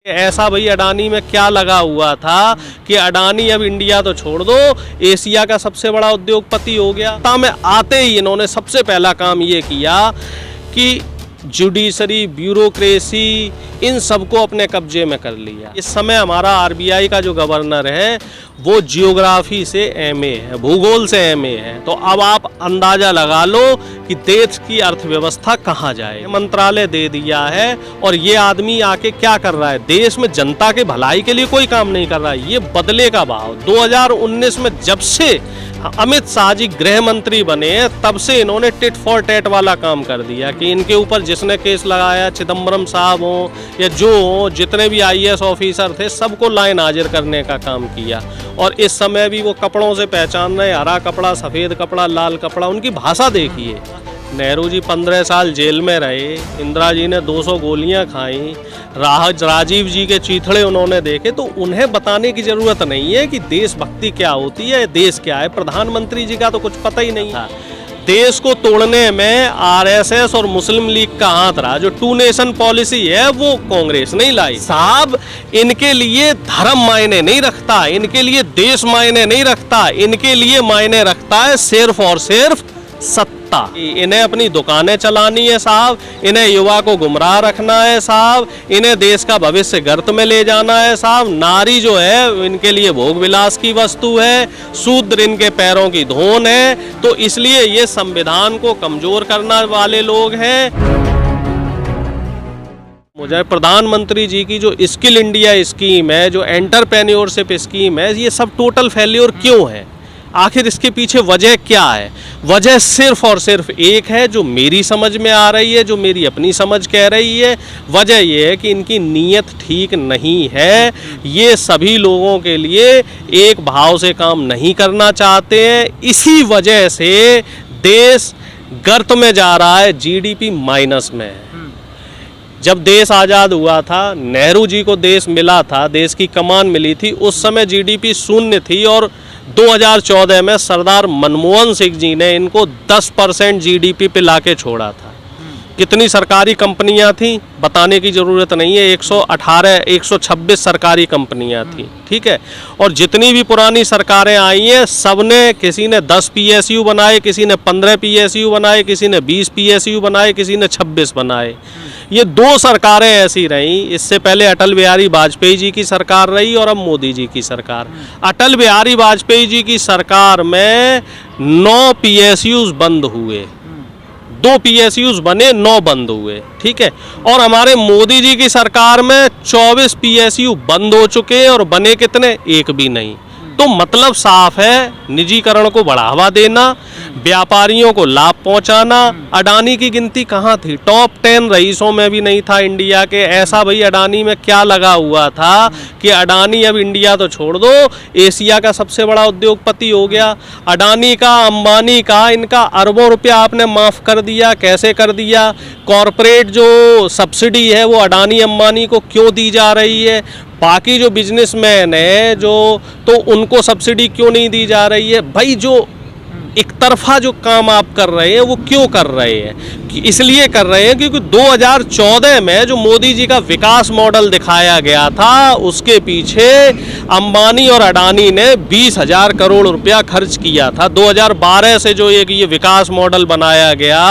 ऐसा भाई अडानी में क्या लगा हुआ था कि अडानी अब इंडिया तो छोड़ दो, एशिया का सबसे बड़ा उद्योगपति हो गया। में आते ही इन्होंने सबसे पहला काम ये किया कि जुडिशरी, ब्यूरोक्रेसी, इन सबको अपने कब्जे में कर लिया। इस समय हमारा आरबीआई का जो गवर्नर है वो जियोग्राफी से एमए है, भूगोल से एमए है। तो अब आप अंदाजा लगा लो कि देश की अर्थव्यवस्था कहाँ जाए। मंत्रालय दे दिया है और ये आदमी आके क्या कर रहा है, देश में जनता के भलाई के लिए कोई काम नहीं कर रहा है। ये बदले का भाव 2019 में जब से अमित शाह जी गृह मंत्री बने तब से इन्होंने टिट फॉर टैट वाला काम कर दिया कि इनके ऊपर जिसने केस लगाया, चिदम्बरम साहब हो या जो हो, जितने भी आईएएस ऑफिसर थे सबको लाइन हाजिर करने का काम किया। और इस समय भी वो कपड़ों से पहचान रहे, हरा कपड़ा, सफ़ेद कपड़ा, लाल कपड़ा। उनकी भाषा देखिए। नेहरू जी 15 साल जेल में रहे, इंदिरा जी ने 200 गोलियां खाई, राजीव जी के चीथड़े उन्होंने देखे। तो उन्हें बताने की ज़रूरत नहीं है कि देशभक्ति क्या होती है, देश क्या है। प्रधानमंत्री जी का तो कुछ पता ही नहीं था। देश को तोड़ने में आरएसएस और मुस्लिम लीग का हाथ रहा। जो 2 नेशन पॉलिसी है वो कांग्रेस नहीं लाई साहब। इनके लिए धर्म मायने नहीं रखता, इनके लिए देश मायने नहीं रखता, इनके लिए मायने रखता है सिर्फ और सिर्फ सत्ता। इन्हें अपनी दुकानें चलानी है साहब, इन्हें युवा को गुमराह रखना है साहब, इन्हें देश का भविष्य गर्त में ले जाना है साहब। नारी जो है इनके लिए भोग विलास की वस्तु है, शूद्र इनके पैरों की धून है। तो इसलिए ये संविधान को कमजोर करने वाले लोग हैं। मुझे प्रधानमंत्री जी की जो स्किल इंडिया स्कीम है, जो एंटरप्रेन्योरशिप स्कीम है, ये सब टोटल फेल्योर क्यों है? आखिर इसके पीछे वजह क्या है? वजह सिर्फ और सिर्फ एक है जो मेरी समझ में आ रही है, जो मेरी अपनी समझ कह रही है। वजह यह है कि इनकी नीयत ठीक नहीं है। ये सभी लोगों के लिए एक भाव से काम नहीं करना चाहते हैं। इसी वजह से देश गर्त में जा रहा है, जीडीपी माइनस में है। जब देश आज़ाद हुआ था, नेहरू जी को देश मिला था, देश की कमान मिली थी, उस समय जीडीपी 0 थी। और 2014 में सरदार मनमोहन सिंह जी ने इनको 10% जीडीपी पे लाके छोड़ा था। कितनी सरकारी कंपनियां थी बताने की ज़रूरत नहीं है, 126 सरकारी कंपनियां थी, ठीक है। और जितनी भी पुरानी सरकारें आई हैं सबने, किसी ने 10 पीएसयू बनाए, किसी ने 15 पीएसयू बनाए, किसी ने 20 पीएसयू बनाए, किसी ने 26 बनाए। ये 2 सरकारें ऐसी रहीं। इससे पहले अटल बिहारी वाजपेयी जी की सरकार रही और अब मोदी जी की सरकार। अटल बिहारी वाजपेयी जी की सरकार में 9 पीएसयूज बंद हुए, 2 पीएसयूज बने, 9 बंद हुए, ठीक है। और हमारे मोदी जी की सरकार में 24 पीएसयू बंद हो चुके हैं और बने कितने? 1 भी नहीं। तो मतलब साफ है, निजीकरण को बढ़ावा देना, व्यापारियों को लाभ पहुंचाना। अडानी की गिनती कहाँ थी? टॉप 10 रईसों में भी नहीं था इंडिया के। ऐसा भाई अडानी में क्या लगा हुआ था कि अडानी अब इंडिया तो छोड़ दो, एशिया का सबसे बड़ा उद्योगपति हो गया। अडानी का, अंबानी का, इनका अरबों रुपया आपने माफ़ कर दिया। कैसे कर दिया? कॉरपोरेट जो सब्सिडी है वो अडानी अंबानी को क्यों दी जा रही है? बाकी जो बिजनेसमैन है जो, तो उनको सब्सिडी क्यों नहीं दी जा रही है? भाई जो एक तरफा जो काम आप कर रहे हैं वो क्यों कर रहे हैं? इसलिए कर रहे हैं क्योंकि 2014 में जो मोदी जी का विकास मॉडल दिखाया गया था उसके पीछे अंबानी और अडानी ने 20,000 करोड़ रुपया खर्च किया था। 2012 से जो ये विकास मॉडल बनाया गया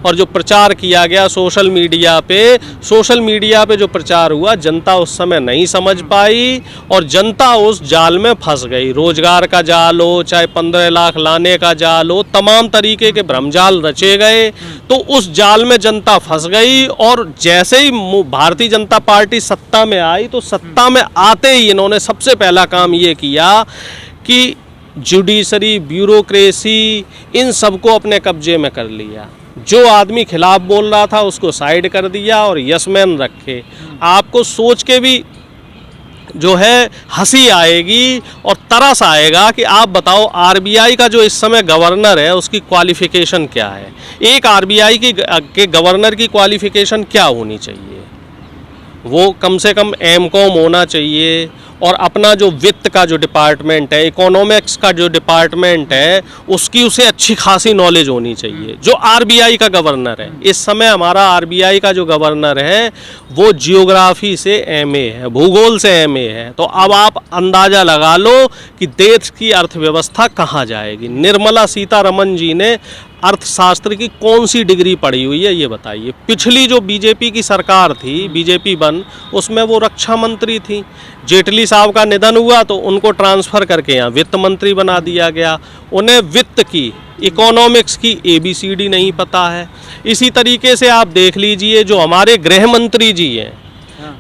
और जो प्रचार किया गया सोशल मीडिया पे जो प्रचार हुआ, जनता उस समय नहीं समझ पाई और जनता उस जाल में फंस गई। रोजगार का जाल हो, चाहे 15 लाख लाने का जाल हो, तमाम तरीके के भ्रमजाल रचे गए। तो उस जाल में जनता फंस गई। और जैसे ही भारतीय जनता पार्टी सत्ता में आई तो सत्ता में आते ही इन्होंने सबसे पहला काम ये किया कि जुडिशरी, ब्यूरोक्रेसी, इन सबको अपने कब्जे में कर लिया। जो आदमी खिलाफ बोल रहा था उसको साइड कर दिया और यसमैन रखे। आपको सोच के भी जो है हंसी आएगी और तरस आएगा कि आप बताओ आरबीआई का जो इस समय गवर्नर है उसकी क्वालिफिकेशन क्या है? एक आरबीआई के गवर्नर की क्वालिफिकेशन क्या होनी चाहिए? वो कम से कम एमकॉम होना चाहिए और अपना जो वित्त का जो डिपार्टमेंट है, इकोनॉमिक्स का जो डिपार्टमेंट है, उसकी उसे अच्छी खासी नॉलेज होनी चाहिए। जो आरबीआई का गवर्नर है, इस समय हमारा आरबीआई का जो गवर्नर है वो जियोग्राफी से एमए है, भूगोल से एमए है। तो अब आप अंदाज़ा लगा लो कि देश की अर्थव्यवस्था कहाँ जाएगी। निर्मला सीतारमण जी ने अर्थशास्त्र की कौन सी डिग्री पढ़ी हुई है ये बताइए। पिछली जो बीजेपी की सरकार थी, बीजेपी वन, उसमें वो रक्षा मंत्री थी। जेटली साहब का निधन हुआ तो उनको ट्रांसफ़र करके यहाँ वित्त मंत्री बना दिया गया। उन्हें वित्त की, इकोनॉमिक्स की ABCD नहीं पता है। इसी तरीके से आप देख लीजिए जो हमारे गृह मंत्री जी हैं,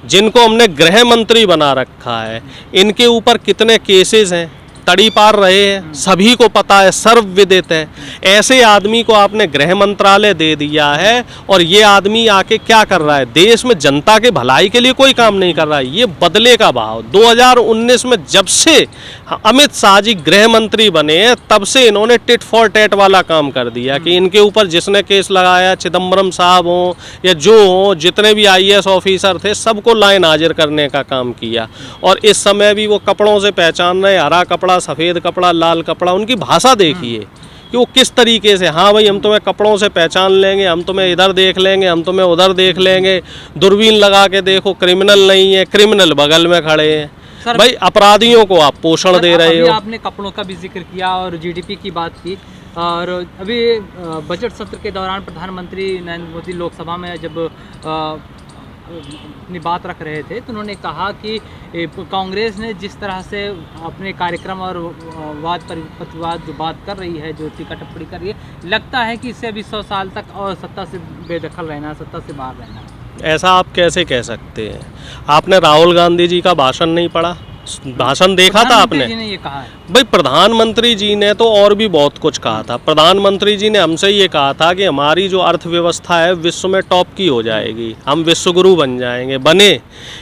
जिनको हमने गृह मंत्री बना रखा है, इनके ऊपर कितने केसेस हैं, तड़ी पार रहे हैं, सभी को पता है, सर्वविदित है। ऐसे आदमी को आपने गृह मंत्रालय दे दिया है और ये आदमी आके क्या कर रहा है, देश में जनता के भलाई के लिए कोई काम नहीं कर रहा है। ये बदले का भाव 2019 में जब से अमित शाह जी गृह मंत्री बने हैं तब से इन्होंने टिट फॉर टैट वाला काम कर दिया कि इनके ऊपर जिसने केस लगाया, चिदम्बरम साहब हों या जो हों, जितने भी IAS ऑफिसर थे, सबको लाइन हाजिर करने का काम किया। और इस समय भी वो कपड़ों से पहचान रहे, हरा कपड़ा, सफ़ेद कपड़ा, लाल कपड़ा। उनकी भाषा देखिए कि वो किस तरीके से, हाँ भाई हम तुम्हें कपड़ों से पहचान लेंगे, हम तुम्हें इधर देख लेंगे, हम तुम्हें उधर देख लेंगे, दूरबीन लगा के देखो, क्रिमिनल नहीं है, क्रिमिनल बगल में खड़े हैं। भाई अपराधियों को आप पोषण दे रहे हो। आपने कपड़ों का भी जिक्र किया और GDP की बात की, और अभी बजट सत्र के दौरान प्रधानमंत्री नरेंद्र मोदी लोकसभा में जब अपनी बात रख रहे थे तो उन्होंने कहा कि कांग्रेस ने जिस तरह से अपने कार्यक्रम और वाद प्रतिवाद जो बात कर रही है, जो टीका टिप्पणी कर रही है, लगता है कि इससे अभी 100 साल तक और सत्ता से बेदखल रहना, सत्ता से बाहर रहना। ऐसा आप कैसे कह सकते हैं? आपने राहुल गांधी जी का भाषण नहीं पढ़ा? भाषण देखा था आपने? जी ने ये कहा है। भाई प्रधानमंत्री जी ने तो और भी बहुत कुछ कहा था। प्रधानमंत्री जी ने हमसे ये कहा था कि हमारी जो अर्थव्यवस्था है विश्व में टॉप की हो जाएगी, हम विश्वगुरु बन जाएंगे, बने।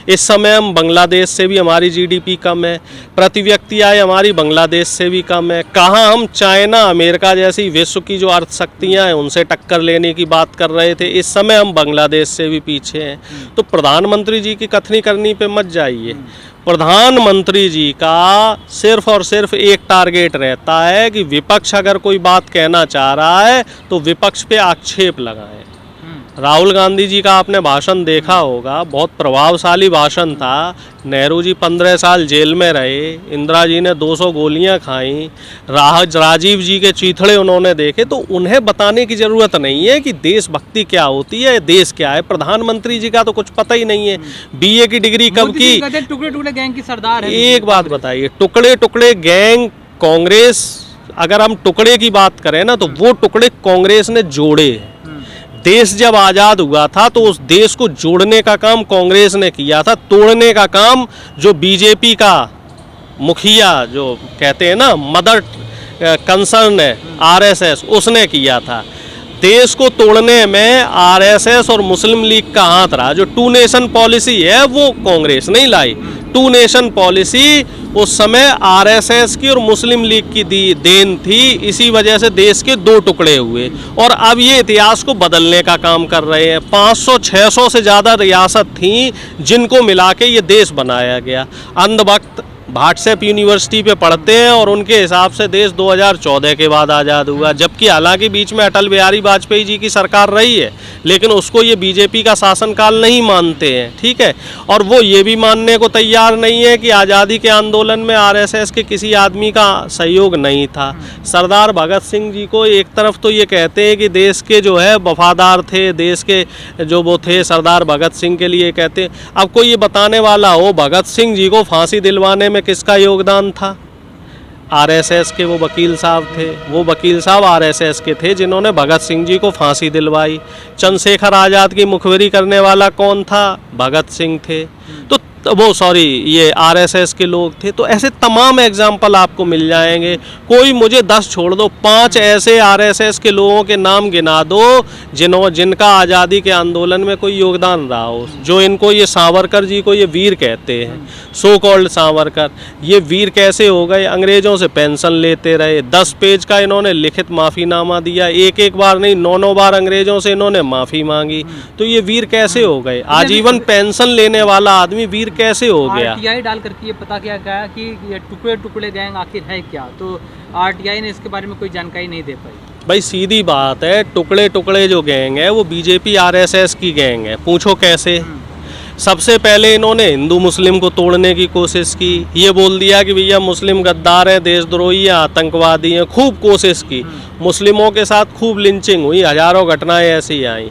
इस समय हम बांग्लादेश से भी, हमारी GDP कम है, प्रति व्यक्ति आय हमारी बांग्लादेश से भी कम है। कहाँ हम चाइना, अमेरिका जैसी विश्व की जो अर्थ शक्तियाँ हैं उनसे टक्कर लेने की बात कर रहे थे, इस समय हम बांग्लादेश से भी पीछे हैं। तो प्रधानमंत्री जी की कथनी करनी पे मत जाइए। प्रधानमंत्री जी का सिर्फ और सिर्फ एक टारगेट रहता है कि विपक्ष अगर कोई बात कहना चाह रहा है तो विपक्ष पे आक्षेप लगाएं। राहुल गांधी जी का आपने भाषण देखा होगा, बहुत प्रभावशाली भाषण था। नेहरू जी 15 साल जेल में रहे, इंदिरा जी ने 200 गोलियां खाई, राजीव जी के चीथड़े उन्होंने देखे। तो उन्हें बताने की ज़रूरत नहीं है कि देशभक्ति क्या होती है, देश क्या है। प्रधानमंत्री जी का तो कुछ पता ही नहीं है। BA की डिग्री कब की? टुकड़े टुकड़े गैंग की सरदार है। एक बात बताइए, टुकड़े टुकड़े गैंग, कांग्रेस, अगर हम टुकड़े की बात करें ना तो वो टुकड़े कांग्रेस ने जोड़े। देश जब आज़ाद हुआ था तो उस देश को जोड़ने का काम कांग्रेस ने किया था, तोड़ने का काम जो BJP का मुखिया, जो कहते हैं ना मदर कंसर्न है, RSS, उसने किया था। देश को तोड़ने में RSS और मुस्लिम लीग का हाथ रहा। जो 2 नेशन पॉलिसी है वो कांग्रेस नहीं लाई। 2 नेशन पॉलिसी उस समय RSS की और मुस्लिम लीग की देन थी। इसी वजह से देश के 2 टुकड़े हुए और अब ये इतिहास को बदलने का काम कर रहे हैं। 500-600 से ज़्यादा रियासत थी जिनको मिला के ये देश बनाया गया। अंधभक्त भाटसेप यूनिवर्सिटी पे पढ़ते हैं और उनके हिसाब से देश 2014 के बाद आज़ाद हुआ, जबकि हालांकि बीच में अटल बिहारी वाजपेयी जी की सरकार रही है, लेकिन उसको ये BJP का शासनकाल नहीं मानते हैं, ठीक है। और वो ये भी मानने को तैयार नहीं है कि आज़ादी के आंदोलन में RSS के किसी आदमी का सहयोग नहीं था। सरदार भगत सिंह जी को एक तरफ तो ये कहते हैं कि देश के जो है वफादार थे, देश के जो वो थे सरदार भगत सिंह के लिए कहते हैं। अब कोई ये बताने वाला हो भगत सिंह जी को फांसी दिलवाने में किसका योगदान था? RSS के वो वकील साहब थे। वो वकील साहब RSS के थे जिन्होंने भगत सिंह जी को फांसी दिलवाई। चंद्रशेखर आज़ाद की मुखबिरी करने वाला कौन था? भगत सिंह थे। तो तो वो सॉरी ये आरएसएस के लोग थे। तो ऐसे तमाम एग्जाम्पल आपको मिल जाएंगे। कोई मुझे 10 छोड़ दो, 5 ऐसे आरएसएस के लोगों के नाम गिना दो जिनका आज़ादी के आंदोलन में कोई योगदान रहा हो। जो इनको ये सावरकर जी को ये वीर कहते हैं, सो कॉल्ड सावरकर, ये वीर कैसे हो गए? अंग्रेज़ों से पेंशन लेते रहे, 10 पेज का इन्होंने लिखित माफ़ीनामा दिया, एक बार नहीं 9 बार अंग्रेज़ों से इन्होंने माफ़ी मांगी। तो ये वीर कैसे हो गए? आजीवन पेंशन लेने वाला आदमी वीर कैसे हो गया? आरटीआई डाल करके ये पता किया गया कि ये टुकड़े टुकड़े गैंग आखिर है क्या, तो आरटीआई ने इसके बारे में कोई जानकारी नहीं दे पाई। भाई सीधी बात है, टुकड़े टुकड़े जो गैंग है वो बीजेपी आरएसएस की गैंग है। पूछो कैसे? सबसे पहले इन्होंने हिंदू मुस्लिम को तोड़ने की कोशिश की, ये बोल दिया कि भैया मुस्लिम गद्दार हैं, देशद्रोही हैं, आतंकवादी हैं। खूब कोशिश की, मुस्लिमों के साथ खूब लिंचिंग हुई, हजारों घटनाएं ऐसी आई।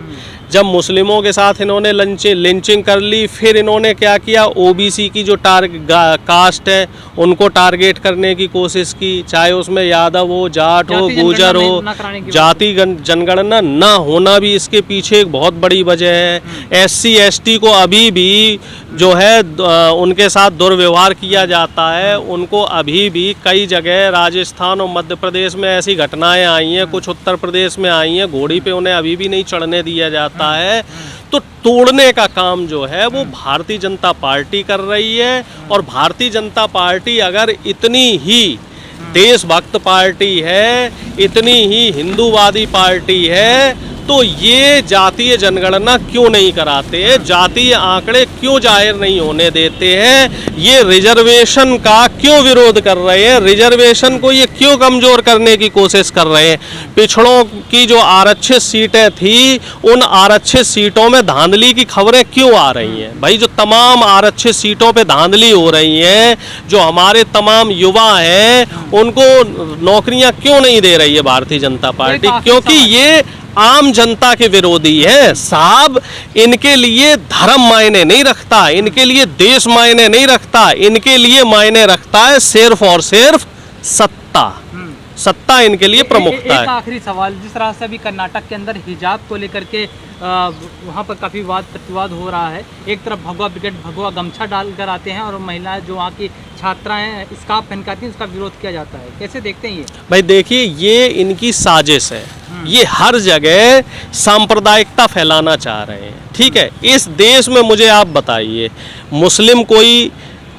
जब मुस्लिमों के साथ इन्होंने लिंचिंग कर ली, फिर इन्होंने क्या किया, ओबीसी की जो कास्ट है उनको टारगेट करने की कोशिश की, चाहे उसमें यादव हो, जाट हो, गुर्जर हो। जाति जनगणना ना होना भी इसके पीछे एक बहुत बड़ी वजह है। SC ST को अभी भी जो है उनके साथ दुर्व्यवहार किया जाता है। उनको अभी भी कई जगह राजस्थान और मध्य प्रदेश में ऐसी घटनाएं आई हैं, कुछ उत्तर प्रदेश में आई हैं, घोड़ी पे उन्हें अभी भी नहीं चढ़ने दिया जाता है। तो तोड़ने का काम जो है वो भारतीय जनता पार्टी कर रही है। और भारतीय जनता पार्टी अगर इतनी ही देशभक्त पार्टी है, इतनी ही हिंदूवादी पार्टी है, तो ये जातीय जनगणना क्यों नहीं कराते हैं, जातीय आंकड़े क्यों जाहिर नहीं होने देते हैं, ये रिजर्वेशन का क्यों विरोध कर रहे हैं, रिजर्वेशन को ये क्यों कमज़ोर करने की कोशिश कर रहे हैं। पिछड़ों की जो आरक्षित सीटें थी, उन आरक्षित सीटों में धांधली की खबरें क्यों आ रही हैं? भाई जो तमाम आरक्षित सीटों पे धांधली हो रही हैं, जो हमारे तमाम युवा हैं उनको नौकरियां क्यों नहीं दे रही है भारतीय जनता पार्टी? क्योंकि ये आम जनता के विरोधी है साहब। इनके लिए धर्म मायने नहीं रखता, इनके लिए देश मायने नहीं रखता, इनके लिए मायने रखता है सिर्फ और सिर्फ सत्ता। सत्ता इनके लिए प्रमुखता है। एक आखिरी सवाल, जिस तरह से अभी कर्नाटक के अंदर हिजाब को लेकर के वहाँ पर काफ़ी वाद प्रतिवाद हो रहा है, एक तरफ भगवा ब्रिगेड भगवा गमछा डालकर आते हैं और महिलाएं जो वहाँ की छात्राएं स्कार्फ पहनकाती हैं, उसका विरोध किया जाता है। कैसे देखते हैं ये? भाई देखिए, ये इनकी साजिश है। ये हर जगह सांप्रदायिकता फैलाना चाह रहे हैं। ठीक है, इस देश में मुझे आप बताइए, मुस्लिम कोई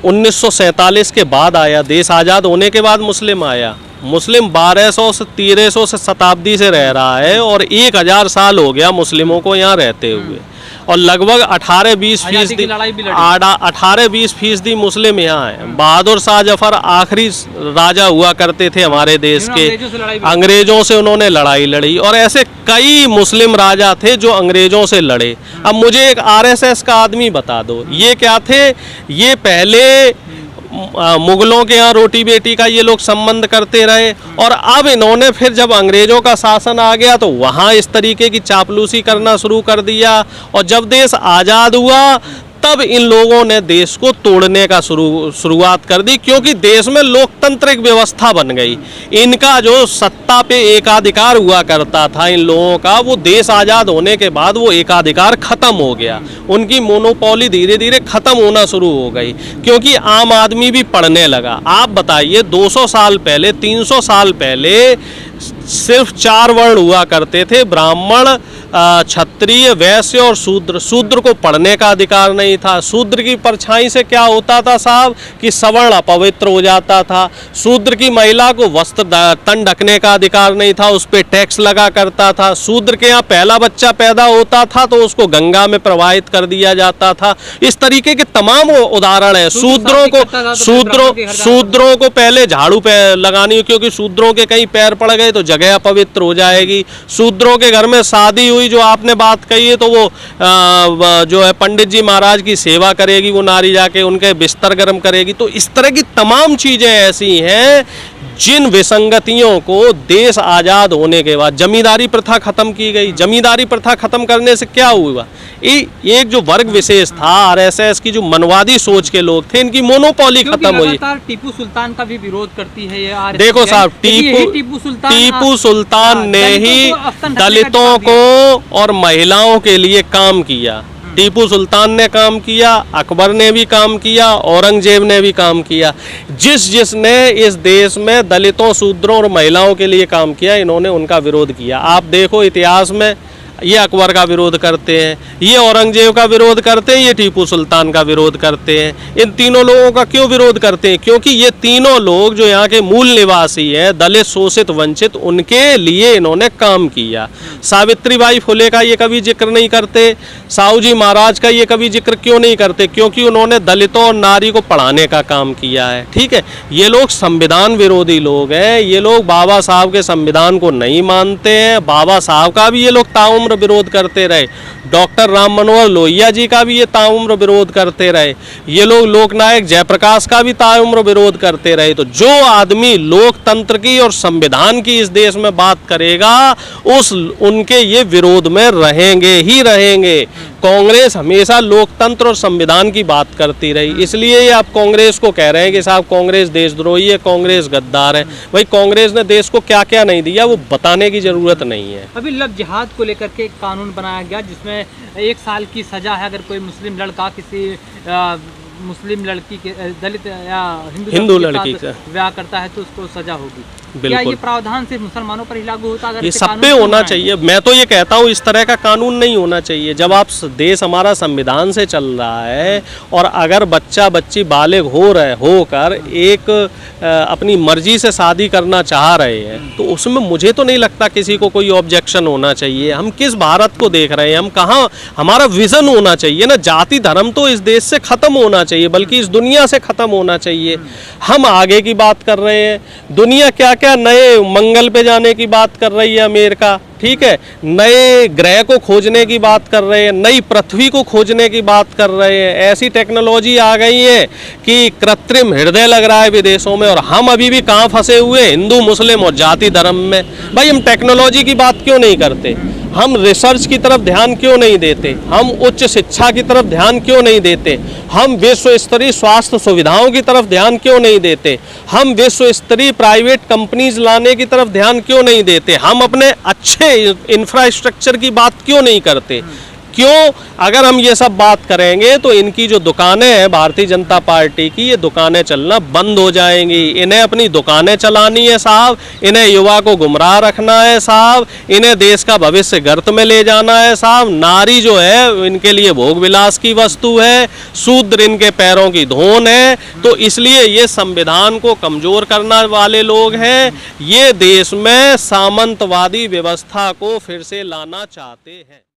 1947 के बाद आया, देश आज़ाद होने के बाद मुस्लिम आया? मुस्लिम 1200 से 1300 से शताब्दी से रह रहा है और 1000 साल हो गया मुस्लिमों को यहाँ रहते हुए, और लगभग 18-20 फीसदी मुस्लिम यहाँ हैं। बहादुर शाह जफर आखिरी राजा हुआ करते थे हमारे देश के, अंग्रेजों से उन्होंने लड़ाई लड़ी, और ऐसे कई मुस्लिम राजा थे जो अंग्रेजों से लड़े। अब मुझे एक RSS का आदमी बता दो, ये क्या थे? ये पहले मुगलों के यहाँ रोटी बेटी का ये लोग संबंध करते रहे, और अब इन्होंने फिर जब अंग्रेजों का शासन आ गया तो वहाँ इस तरीके की चापलूसी करना शुरू कर दिया, और जब देश आज़ाद हुआ तब इन लोगों ने देश को तोड़ने का शुरुआत कर दी, क्योंकि देश में लोकतांत्रिक व्यवस्था बन गई। इनका जो सत्ता पे एकाधिकार हुआ करता था इन लोगों का, वो देश आज़ाद होने के बाद वो एकाधिकार खत्म हो गया। उनकी मोनोपोली धीरे धीरे खत्म होना शुरू हो गई, क्योंकि आम आदमी भी पढ़ने लगा। आप बताइए, 200 साल पहले, 300 साल पहले सिर्फ 4 वर्ण हुआ करते थे, ब्राह्मण, क्षत्रिय, वैश्य और शूद्र। शूद्र को पढ़ने का अधिकार नहीं था। शूद्र की परछाई से क्या होता था साहब, कि सवर्ण अपवित्र हो जाता था। शूद्र की महिला को वस्त्र तन ढकने का अधिकार नहीं था, उस पर टैक्स लगा करता था। शूद्र के यहाँ पहला बच्चा पैदा होता था तो उसको गंगा में प्रवाहित कर दिया जाता था। इस तरीके के तमाम उदाहरण है। शूद्रों को पहले झाड़ू पे लगानी, क्योंकि शूद्रों के कहीं पैर पड़ गए तो जगह अपवित्र हो जाएगी। शूद्रों के घर में शादी हुई, जो आपने बात कही है, तो वो जो है पंडित जी महाराज की सेवा करेगी वो नारी, जाके उनके बिस्तर गर्म करेगी। तो इस तरह की तमाम चीज़ें ऐसी हैं जिन विसंगतियों को देश आज़ाद होने के बाद, जमींदारी प्रथा खत्म की गई। जमींदारी प्रथा खत्म करने से क्या हुआ, एक जो वर्ग विशेष था RSS की, जो मनवादी सोच के लोग थे, इनकी मोनोपोली खत्म हुई। टीपू सुल्तान का भी विरोध करती है ये RSS। देखो साहब, टीपू सुल्तान ने ही दलितों को और महिलाओं के लिए काम किया। टीपू सुल्तान ने काम किया, अकबर ने भी काम किया, औरंगजेब ने भी काम किया। जिसने इस देश में दलितों, शूद्रों और महिलाओं के लिए काम किया, इन्होंने उनका विरोध किया। आप देखो इतिहास में, ये अकबर का विरोध करते हैं, ये औरंगजेब का विरोध करते हैं, ये टीपू सुल्तान का विरोध करते हैं। इन तीनों लोगों का क्यों विरोध करते हैं? क्योंकि ये तीनों लोग जो यहाँ के मूल निवासी हैं, दलित, शोषित, वंचित, उनके लिए इन्होंने काम किया। सावित्रीबाई फुले का ये कभी जिक्र नहीं करते, साहू जी महाराज का ये कभी जिक्र क्यों नहीं करते? क्योंकि उन्होंने दलितों और नारी को पढ़ाने का काम किया है। ठीक है, ये लोग संविधान विरोधी लोग हैं, ये लोग बाबा साहब के संविधान को नहीं मानते हैं। बाबा साहब का भी ये लोग ताउम्र विरोध करते रहे, डॉक्टर राम मनोहर लोहिया जी का भी ये ताउम्र विरोध करते रहे, ये लोग लोकनायक जयप्रकाश का भी ताउम्र विरोध करते रहे। तो जो आदमी लोकतंत्र की और संविधान की इस देश में बात करेगा, उनके ये विरोध में रहेंगे ही रहेंगे। कांग्रेस हमेशा लोकतंत्र और संविधान की बात करती रही, इसलिए ये आप कांग्रेस को कह रहे हैं कि साहब कांग्रेस देशद्रोही है, कांग्रेस गद्दार है। भाई कांग्रेस ने देश को क्या क्या नहीं दिया, वो बताने की जरूरत नहीं है। अभी लव जिहाद को लेकर के एक कानून बनाया गया जिसमें 1 साल की सजा है अगर कोई मुस्लिम लड़का किसी मुस्लिम लड़की के, दलित या हिंदू लड़की के ब्याह करता है तो उसको सजा होगी। क्या ये प्रावधान सिर्फ मुसलमानों पर ही लागू होता है? अगर ये सब पे होना चाहिए। मैं तो ये कहता हूँ इस तरह का कानून नहीं होना चाहिए। जब आप देश हमारा संविधान से चल रहा है और अगर बच्चा बच्ची बालिग होकर एक अपनी मर्जी से शादी करना चाह रहे हैं तो उसमें मुझे तो नहीं लगता किसी को कोई ऑब्जेक्शन होना चाहिए। हम किस भारत को देख रहे हैं, हम कहाँ, हमारा विजन होना चाहिए ना। जाति धर्म तो इस देश से खत्म होना चाहिए, बल्कि इस दुनिया से खत्म होना चाहिए। हम आगे की बात कर रहे हैं, दुनिया क्या क्या नए मंगल पे जाने की बात कर रही है अमेरिका, ठीक है, नए ग्रह को खोजने की बात कर रहे हैं, नई पृथ्वी को खोजने की बात कर रहे हैं। ऐसी टेक्नोलॉजी आ गई है कि कृत्रिम हृदय लग रहा है विदेशों में, और हम अभी भी कहाँ फंसे हुए, हिंदू मुस्लिम और जाति धर्म में। भाई हम टेक्नोलॉजी की बात क्यों नहीं करते? हम रिसर्च की तरफ ध्यान क्यों नहीं देते? हम उच्च शिक्षा की तरफ ध्यान क्यों नहीं देते? हम विश्व स्तरीय स्वास्थ्य सुविधाओं की तरफ ध्यान क्यों नहीं देते? हम विश्व स्तरीय प्राइवेट कंपनीज लाने की तरफ ध्यान क्यों नहीं देते? हम अपने अच्छे इंफ्रास्ट्रक्चर की बात क्यों नहीं करते? क्यों? अगर हम ये सब बात करेंगे तो इनकी जो दुकानें हैं भारतीय जनता पार्टी की, ये दुकानें चलना बंद हो जाएंगी। इन्हें अपनी दुकानें चलानी है साहब, इन्हें युवा को गुमराह रखना है साहब, इन्हें देश का भविष्य गर्त में ले जाना है साहब। नारी जो है इनके लिए भोग विलास की वस्तु है, शूद्र इनके पैरों की धून है। तो इसलिए ये संविधान को कमजोर करने वाले लोग हैं, ये देश में सामंतवादी व्यवस्था को फिर से लाना चाहते हैं।